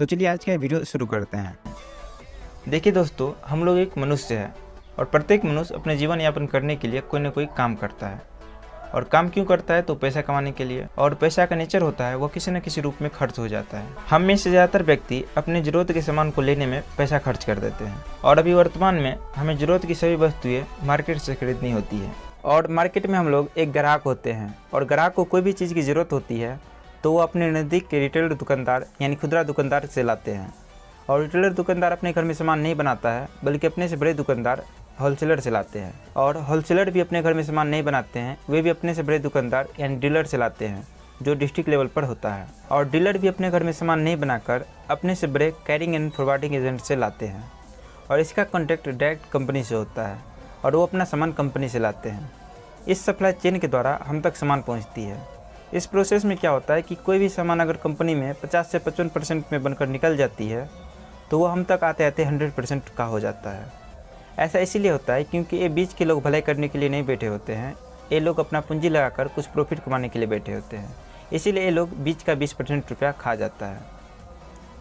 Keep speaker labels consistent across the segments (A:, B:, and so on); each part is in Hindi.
A: तो चलिए आज का वीडियो शुरू करते हैं।
B: देखिए दोस्तों, हम लोग एक मनुष्य है और प्रत्येक मनुष्य अपने जीवन यापन करने के लिए कोई ना कोई काम करता है। और काम क्यों करता है? तो पैसा कमाने के लिए। और पैसा का नेचर होता है वो किसी न किसी रूप में खर्च हो जाता है। हम में से ज़्यादातर व्यक्ति अपने ज़रूरत के सामान को लेने में पैसा खर्च कर देते हैं। और अभी वर्तमान में हमें ज़रूरत की सभी वस्तुएं मार्केट से खरीदनी होती है। और मार्केट में हम लोग एक ग्राहक होते हैं और ग्राहक को कोई भी चीज़ की ज़रूरत होती है तो वो अपने नज़दीक के रिटेलर दुकानदार यानी खुदरा दुकानदार से लाते हैं। और रिटेलर दुकानदार अपने घर में सामान नहीं बनाता है बल्कि अपने से बड़े दुकानदार होलसेलर से लाते हैं। और होलसेलर भी अपने घर में सामान नहीं बनाते हैं, वे भी अपने से बड़े दुकानदार यानी डीलर से लाते हैं जो डिस्ट्रिक्ट लेवल पर होता है। और डीलर भी अपने घर में सामान नहीं बनाकर अपने से बड़े कैरिंग एंड फॉरवर्डिंग एजेंट से लाते हैं। और इसका कॉन्टैक्ट डायरेक्ट कंपनी से होता है और वो अपना सामान कंपनी से लाते हैं। इस सप्लाई चेन के द्वारा हम तक सामान पहुँचती है। इस प्रोसेस में क्या होता है कि कोई भी सामान अगर कंपनी में 50 से 55% में बनकर निकल जाती है तो वो हम तक आते आते 100% का हो जाता है। ऐसा इसीलिए होता है क्योंकि ये बीच के लोग भलाई करने के लिए नहीं बैठे होते हैं, ये लोग अपना पूंजी लगाकर कुछ प्रॉफिट कमाने के लिए बैठे होते हैं। इसीलिए ये लोग बीच का 20% रुपया खा जाता है।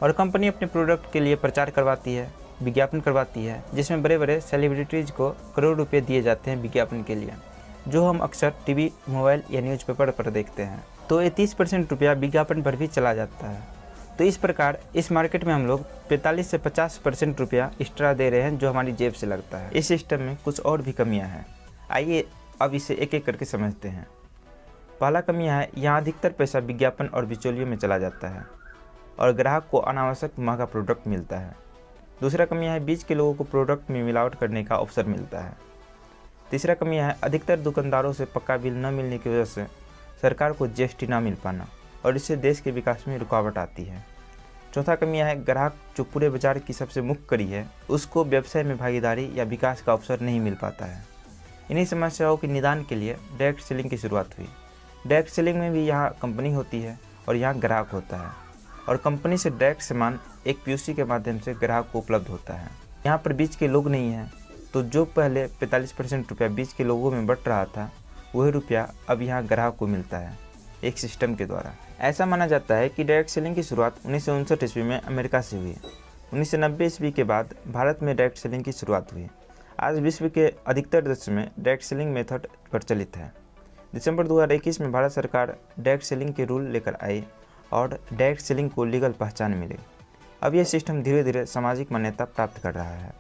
B: और कंपनी अपने प्रोडक्ट के लिए प्रचार करवाती है, विज्ञापन करवाती है, जिसमें बड़े बड़े सेलिब्रिटीज़ को करोड़ रुपये दिए जाते हैं विज्ञापन के लिए, जो हम अक्सर टीवी, मोबाइल या न्यूज़पेपर पर देखते हैं। तो ये 30% रुपया विज्ञापन पर भी चला जाता है। तो इस प्रकार इस मार्केट में हम लोग 45 से 50% रुपया एक्स्ट्रा दे रहे हैं जो हमारी जेब से लगता है। इस सिस्टम में कुछ और भी कमियां हैं, आइए अब इसे एक एक करके समझते हैं। पहला कमियां है, यहाँ अधिकतर पैसा विज्ञापन और बिचौलियों में चला जाता है और ग्राहक को अनावश्यक महंगा प्रोडक्ट मिलता है। दूसरा कमियां है, बीच के लोगों को प्रोडक्ट में मिलावट करने का अवसर मिलता है। तीसरा कमियां है, अधिकतर दुकानदारों से पक्का बिल न मिलने की वजह से सरकार को जीएसटी ना मिल पाना और इससे देश के विकास में रुकावट आती है। चौथा कमियां है, ग्राहक जो पूरे बाजार की सबसे मुख्य कड़ी है उसको व्यवसाय में भागीदारी या विकास का अवसर नहीं मिल पाता है। इन्हीं समस्याओं के निदान के लिए डायरेक्ट सेलिंग की शुरुआत हुई। डायरेक्ट सेलिंग में भी यहाँ कंपनी होती है और यहाँ ग्राहक होता है और कंपनी से डायरेक्ट सामान एक पीयूसी के माध्यम से ग्राहक को उपलब्ध होता है। यहाँ पर बीच के लोग नहीं हैं, तो जो पहले 45% रुपया बीच के लोगों में बट रहा था वही रुपया अब यहाँ ग्राहक को मिलता है एक सिस्टम के द्वारा। ऐसा माना जाता है कि डायरेक्ट सेलिंग की शुरुआत 1959 ईस्वी में अमेरिका से हुई। 1990 ईस्वी के बाद भारत में डायरेक्ट सेलिंग की शुरुआत हुई। आज विश्व के अधिकतर देशों में डायरेक्ट सेलिंग मेथड प्रचलित है। दिसंबर 2021 में भारत सरकार डायरेक्ट सेलिंग के रूल लेकर आई और डायरेक्ट सेलिंग को लीगल पहचान मिली। अब यह सिस्टम धीरे धीरे सामाजिक मान्यता प्राप्त कर रहा है।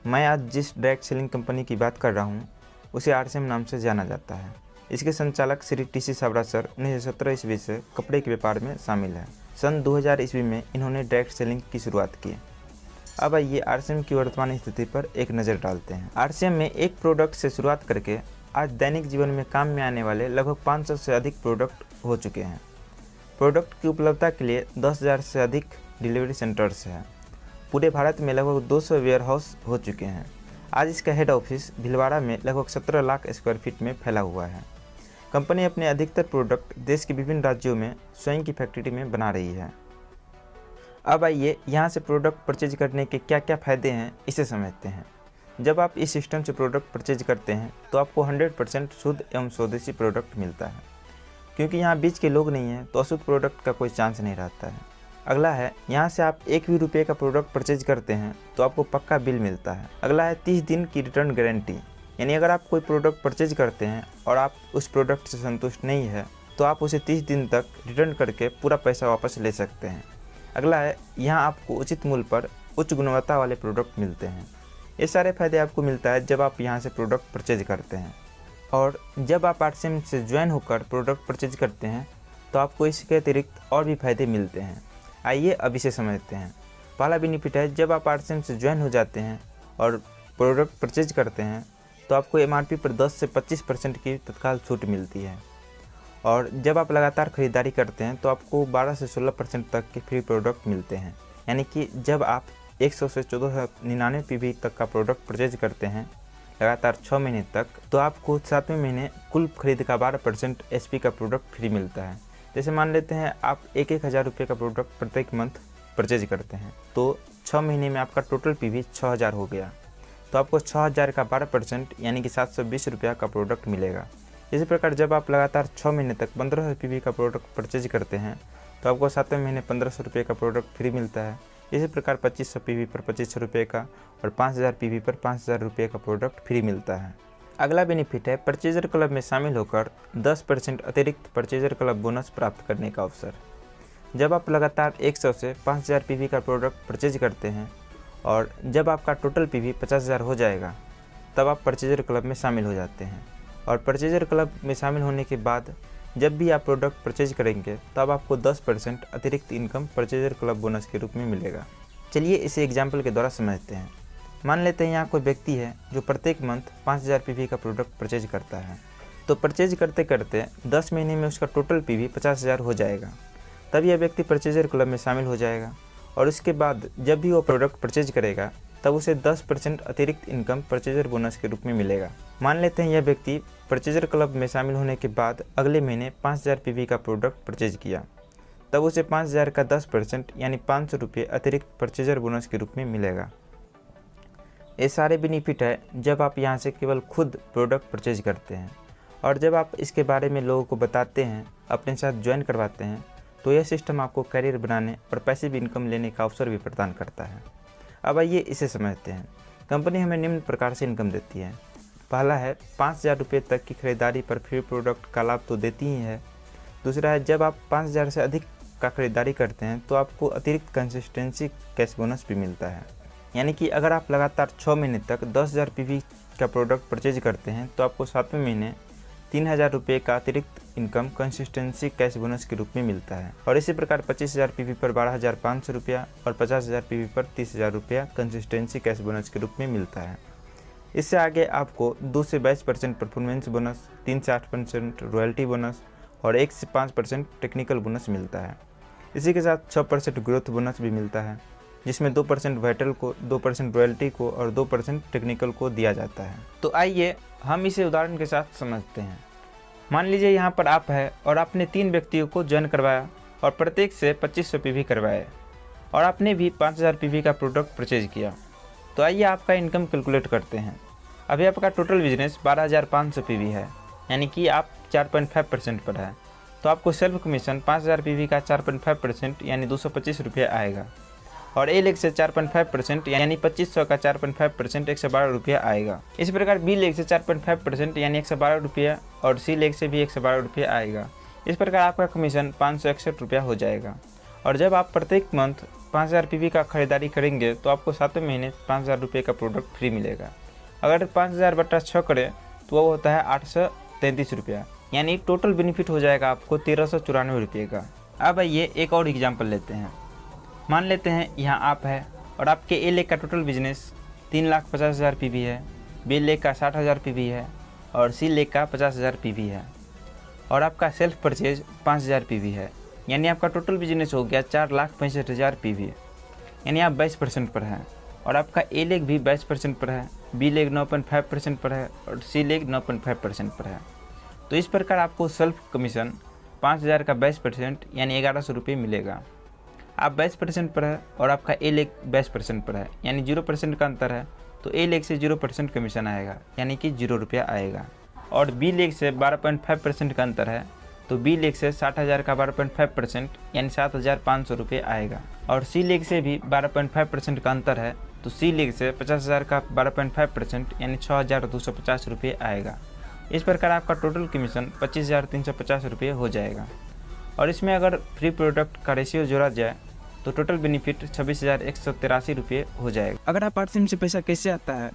B: मैं आज जिस डायरेक्ट सेलिंग कंपनी की बात कर रहा हूँ उसे आरसीएम नाम से जाना जाता है। इसके संचालक श्री टीसी सावरा सर 1917 ईस्वी से कपड़े के व्यापार में शामिल है। सन 2000 ईस्वी में इन्होंने डायरेक्ट सेलिंग की शुरुआत की। अब आइए आरसीएम की वर्तमान स्थिति पर एक नज़र डालते हैं। आरसीएम में एक प्रोडक्ट से शुरुआत करके आज दैनिक जीवन में काम में आने वाले लगभग 500 से अधिक प्रोडक्ट हो चुके हैं। प्रोडक्ट की उपलब्धता के लिए 10,000 से अधिक डिलीवरी सेंटर्स हैं। पूरे भारत में लगभग 200 वेयर हाउस हो चुके हैं। आज इसका हेड ऑफिस भीलवाड़ा में लगभग 17 लाख स्क्वायर फीट में फैला हुआ है। कंपनी अपने अधिकतर प्रोडक्ट देश के विभिन्न राज्यों में स्वयं की फैक्ट्री में बना रही है। अब आइए यहाँ से प्रोडक्ट परचेज करने के क्या क्या फ़ायदे हैं इसे समझते हैं। जब आप इस सिस्टम से प्रोडक्ट परचेज करते हैं तो आपको 100% शुद्ध एवं स्वदेशी प्रोडक्ट मिलता है। क्योंकि यहाँ बीच के लोग नहीं हैं तो अशुद्ध प्रोडक्ट का कोई चांस नहीं रहता है। अगला है, यहाँ से आप एक भी रुपये का प्रोडक्ट परचेज करते हैं तो आपको पक्का बिल मिलता है। अगला है 30 दिन की रिटर्न गारंटी, यानी अगर आप कोई प्रोडक्ट परचेज करते हैं और आप उस प्रोडक्ट से संतुष्ट नहीं है तो आप उसे 30 दिन तक रिटर्न करके पूरा पैसा वापस ले सकते हैं। अगला है, यहाँ आपको उचित मूल्य पर उच्च गुणवत्ता वाले प्रोडक्ट मिलते हैं। ये सारे फायदे आपको मिलता है जब आप यहाँ से प्रोडक्ट परचेज करते हैं। और जब आप आरसीएम से ज्वाइन होकर प्रोडक्ट परचेज करते हैं तो आपको इसके अतिरिक्त और भी फायदे मिलते हैं। आइए अब इसे समझते हैं। पहला बेनिफिट है, जब आप आरसीएम से ज्वाइन हो जाते हैं और प्रोडक्ट परचेज करते हैं तो आपको एमआरपी पर 10 से 25% की तत्काल छूट मिलती है। और जब आप लगातार खरीदारी करते हैं तो आपको 12 से 16% तक के फ्री प्रोडक्ट मिलते हैं। यानी कि जब आप 100 से 1499 पीवी तक का प्रोडक्ट परचेज करते हैं लगातार 6 महीने तक, तो आपको 7वें महीने कुल खरीद का 12% एसपी का प्रोडक्ट फ्री मिलता है। जैसे मान लेते हैं आप 1,000 रुपये का प्रोडक्ट प्रत्येक मंथ परचेज करते हैं तो 6 महीने में आपका टोटल पीवी 6,000 हो गया, तो आपको 6,000 का 12% यानी कि 720 रुपया का प्रोडक्ट मिलेगा। इसी प्रकार जब आप लगातार 6 महीने तक 1500 पीवी का प्रोडक्ट परचेज करते हैं तो आपको 7वें महीने 1500 रुपये का प्रोडक्ट फ्री मिलता है। इसी प्रकार 2500 PV पर 2500 रुपये का और 5000 PV पर 5000 रुपये का प्रोडक्ट फ्री मिलता है। अगला बेनिफिट है परचेजर क्लब में शामिल होकर 10% अतिरिक्त परचेजर क्लब बोनस प्राप्त करने का अवसर। जब आप लगातार 100 से 5000 PV का प्रोडक्ट परचेज करते हैं और जब आपका टोटल PV 50,000 हो जाएगा तब आप परचेजर क्लब में शामिल हो जाते हैं। और परचेजर क्लब में शामिल होने के बाद जब भी आप प्रोडक्ट परचेज करेंगे तब आपको 10% अतिरिक्त इनकम परचेजर क्लब बोनस के रूप में मिलेगा। चलिए इसे एग्जाम्पल के द्वारा समझते हैं। मान लेते हैं यहाँ कोई व्यक्ति है जो प्रत्येक मंथ 5000 PV का प्रोडक्ट परचेज करता है। तो परचेज करते करते 10 महीने में उसका टोटल PV 50,000 हो जाएगा। तब यह व्यक्ति परचेजर क्लब में शामिल हो जाएगा और उसके बाद जब भी वो प्रोडक्ट परचेज करेगा तब उसे 10% अतिरिक्त इनकम परचेजर बोनस के रूप में मिलेगा। मान लेते हैं यह व्यक्ति परचेजर क्लब में शामिल होने के बाद अगले महीने 5000 PV का प्रोडक्ट परचेज किया, तब उसे 5000 का 10% यानी 500 रुपये अतिरिक्त परचेजर बोनस के रूप में मिलेगा। ये सारे बेनिफिट है जब आप यहाँ से केवल खुद प्रोडक्ट परचेज करते हैं और जब आप इसके बारे में लोगों को बताते हैं, अपने साथ ज्वाइन करवाते हैं, तो यह सिस्टम आपको करियर बनाने और पैसिव इनकम लेने का अवसर भी प्रदान करता है। अब आइए इसे समझते हैं। कंपनी हमें निम्न प्रकार से इनकम देती है। पहला है 5000 रुपये तक की खरीदारी पर फ्री प्रोडक्ट का लाभ तो देती ही है। दूसरा है जब आप 5000 से अधिक का खरीदारी करते हैं तो आपको अतिरिक्त कंसिस्टेंसी कैश बोनस भी मिलता है। यानी कि अगर आप लगातार 6 महीने तक 10,000 PV का प्रोडक्ट परचेज करते हैं तो आपको 7वें महीने 3000 रुपये का अतिरिक्त इनकम कंसिस्टेंसी कैश बोनस के रूप में मिलता है। और इसी प्रकार 25,000 PV पर 12,500 रुपया और 50,000 PV पर 30,000 रुपया कंसिस्टेंसी कैश बोनस के रूप में मिलता है। इससे आगे आपको 2 से 22% परफॉर्मेंस बोनस, 3 से 8% रॉयल्टी बोनस और 1 से 5% टेक्निकल बोनस मिलता है। इसी के साथ 6% ग्रोथ बोनस भी मिलता है, जिसमें 2% वाइटल को, 2% रॉयल्टी को और 2% टेक्निकल को दिया जाता है। तो आइए हम इसे उदाहरण के साथ समझते हैं। मान लीजिए यहाँ पर आप है और आपने 3 व्यक्तियों को ज्वाइन करवाया और प्रत्येक से 2500 PV करवाए और आपने भी 5000 PV का प्रोडक्ट परचेज किया। तो आइए आपका इनकम कैलकुलेट करते हैं। अभी आपका टोटल बिजनेस 12,500 PV है, यानी कि आप 4.5% पर है। तो आपको सेल्फ कमीशन 5000 PV का 4.5% यानी 225 रुपये आएगा और ए लेग से 4.5% यानी 2500 का 4.5% 112 रुपया आएगा। इसी प्रकार बी लेग से 4.5% यानी 112 रुपया और सी लेग से भी 112 रुपया आएगा। इस प्रकार आपका कमीशन 561 रुपया हो जाएगा। और जब आप प्रत्येक मंथ 5000 PV का खरीदारी करेंगे तो आपको 7वें महीने 5000 रुपये का प्रोडक्ट फ्री मिलेगा। अगर 5000/6 करें तो वो होता है 833 रुपया, यानी टोटल बेनिफिट हो जाएगा आपको 1394 रुपये का। अब आइए एक और एग्जाम्पल लेते हैं। मान लेते हैं यहाँ आप है और आपके ए लेग का टोटल बिजनेस 3,50,000 PV है, बी लेग का 60,000 PV है और सी लेग का 50,000 PV है और आपका सेल्फ परचेज 5,000 PV है, यानी आपका टोटल बिजनेस हो गया 4,65,000 PV, यानी आप 22% पर हैं। और आपका ए लेग भी 22% पर है, बी लेग 9.5% पर है और सी लेग 9.5% पर है। तो इस प्रकार आपको सेल्फ कमीशन 5,000 का 22% यानी 1100 रुपये मिलेगा। आप 22% पर है और आपका ए लेग 22% पर है, यानी 0% का अंतर है। तो ए लेग से 0% कमीशन आएगा, यानी कि 0 रुपया आएगा। और बी लेग से 12.5% का अंतर है, तो बी लेग से 60,000 का 12.5% यानी 7,500 रुपये आएगा। और सी लेग से भी 12.5% का अंतर है, तो सी लेग से 50,000 का 12.5% यानी 6,250 रुपये आएगा। इस प्रकार आपका टोटल कमीशन 25,350 रुपये हो जाएगा। और इसमें अगर फ्री प्रोडक्ट का रेशियो जोड़ा जाए तो टोटल बेनिफिट 26,183 रुपये हो जाएगा।
A: अगर आप पार्ट टाइम से पैसा कैसे आता है